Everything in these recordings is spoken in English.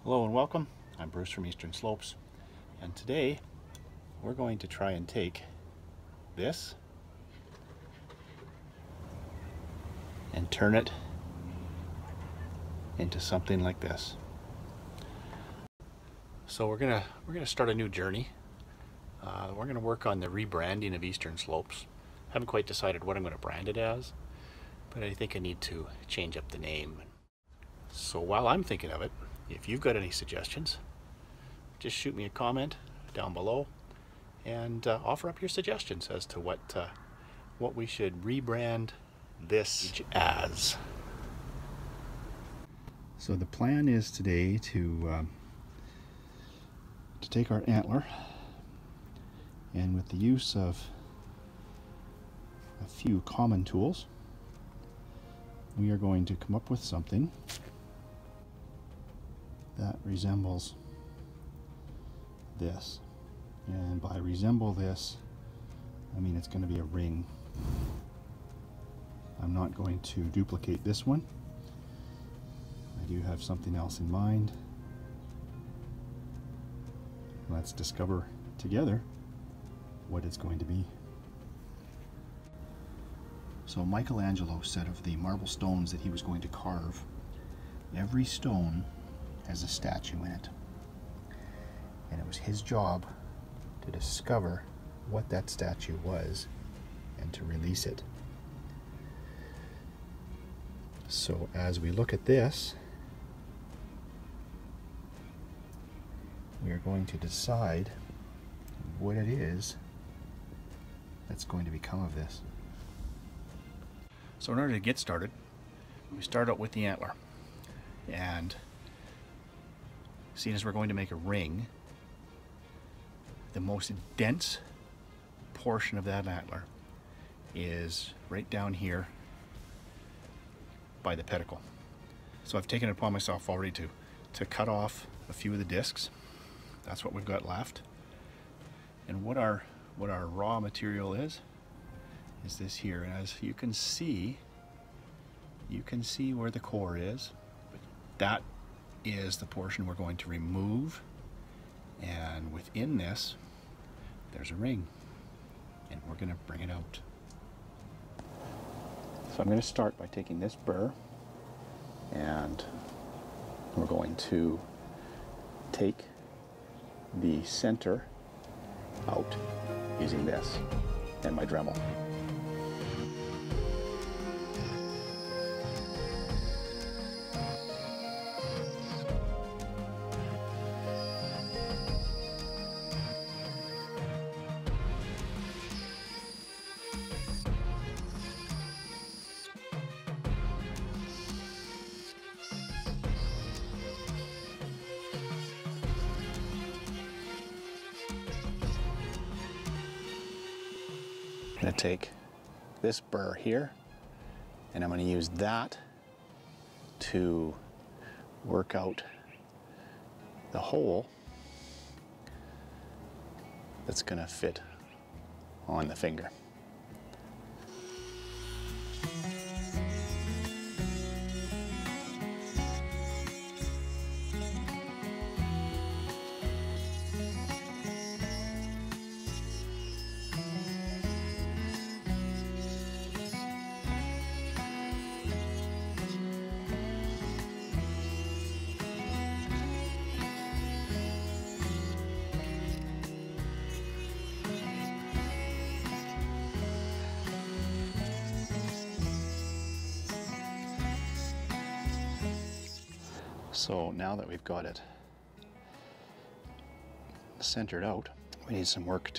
Hello and welcome. I'm Bruce from Eastern Slopes, and today we're going to try and take this and turn it into something like this. So we're gonna start a new journey. We're gonna work on the rebranding of Eastern Slopes. Haven't quite decided what I'm gonna brand it as, but I think I need to change up the name. So while I'm thinking of it, if you've got any suggestions, just shoot me a comment down below and offer up your suggestions as to what we should rebrand this as. So the plan is today to take our antler, and with the use of a few common tools, we are going to come up with something that resembles this. And by resemble this, I mean it's going to be a ring. I'm not going to duplicate this one. I do have something else in mind. Let's discover together what it's going to be. So Michelangelo said of the marble stones that he was going to carve, every stone has a statue in it. And it was his job to discover what that statue was and to release it. So as we look at this, we are going to decide what it is that's going to become of this. So in order to get started, we start out with the antler. And seeing as we're going to make a ring, the most dense portion of that antler is right down here by the pedicle. So I've taken it upon myself already to cut off a few of the discs. That's what we've got left. And what our raw material is this here. And as you can see where the core is. That is the portion we're going to remove, and within this there's a ring, and we're going to bring it out. So I'm going to start by taking this burr, and we're going to take the center out using this and my Dremel. I'm going to take this burr here, and I'm going to use that to work out the hole that's going to fit on the finger. So now that we've got it centered out, we need some work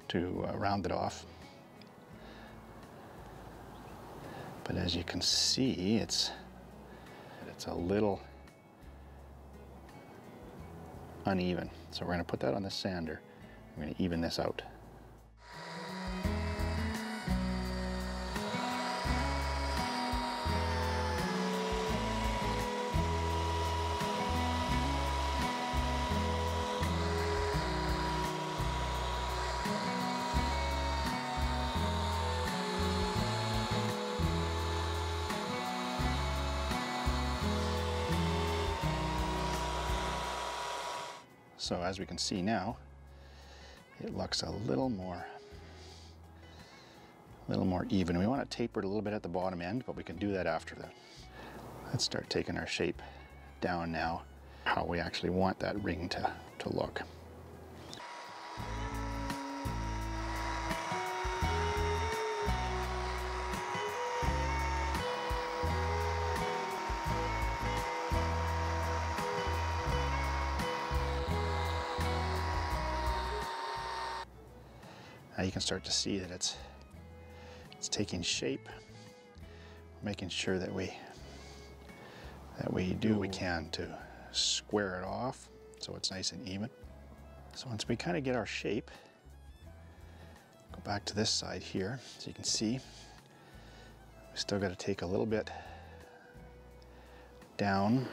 to round it off. But as you can see, it's a little uneven. So we're going to put that on the sander. We're going to even this out. So as we can see now, it looks a little more even. We want to taper it a little bit at the bottom end, but we can do that after that. Let's start taking our shape down now, how we actually want that ring to look. Now you can start to see that it's taking shape. We're making sure that we do what we can to square it off so it's nice and even. So once we kind of get our shape, go back to this side here so you can see we still got to take a little bit down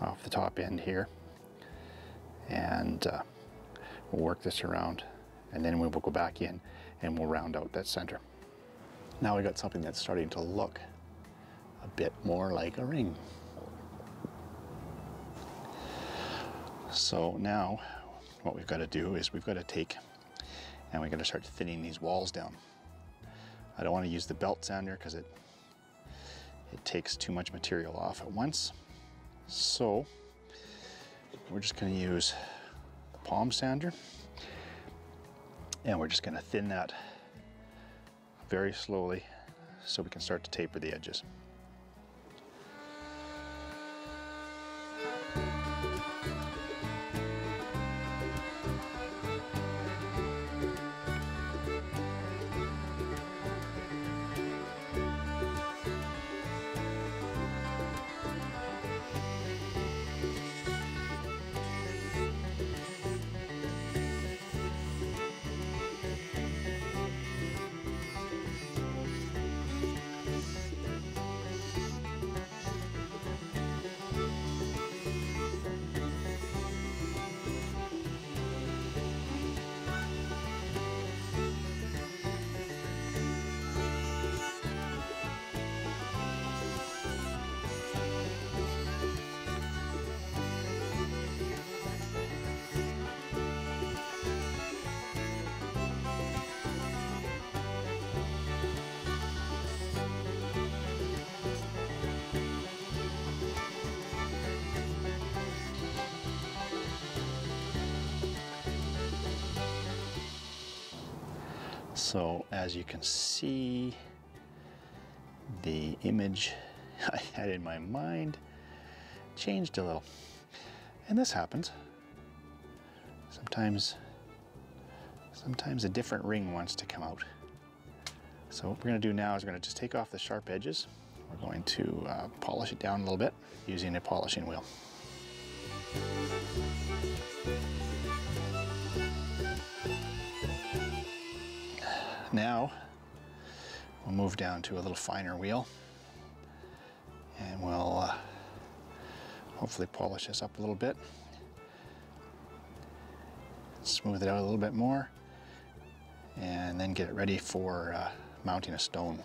off the top end here, and we'll work this around, and then we will go back in and we'll round out that center. Now we got something that's starting to look a bit more like a ring. So now what we've got to do is we've got to take and we've got to start thinning these walls down. I don't want to use the belt sander because it takes too much material off at once. So we're just going to use the palm sander, and we're just going to thin that very slowly so we can start to taper the edges. So as you can see, the image I had in my mind changed a little. And this happens. Sometimes a different ring wants to come out. So what we're going to do now is we're going to just take off the sharp edges. We're going to polish it down a little bit using a polishing wheel. Now we'll move down to a little finer wheel, and we'll hopefully polish this up a little bit, smooth it out a little bit more, and then get it ready for mounting a stone.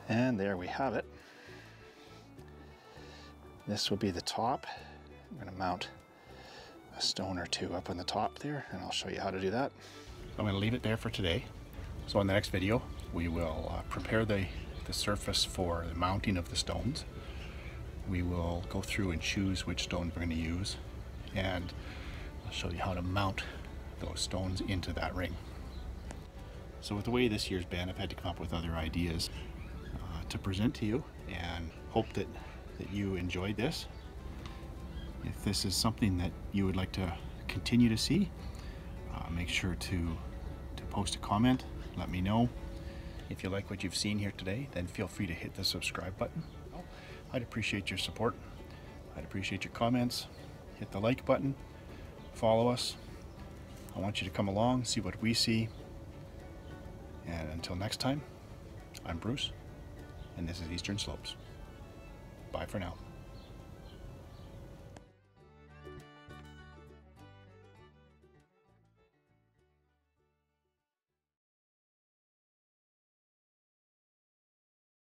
And there we have it. This will be the top. I'm going to mount a stone or two up on the top there, and I'll show you how to do that. So I'm going to leave it there for today. So in the next video, we will prepare the surface for the mounting of the stones. We will go through and choose which stones we're going to use, and I'll show you how to mount those stones into that ring. So with the way this year's been, I've had to come up with other ideas to present to you, and hope that you enjoyed this. If this is something that you would like to continue to see, make sure to post a comment, let me know. If you like what you've seen here today, then feel free to hit the subscribe button. I'd appreciate your support. I'd appreciate your comments. Hit the like button, follow us. I want you to come along, see what we see. And until next time, I'm Bruce, and this is Eastern Slopes. Bye for now.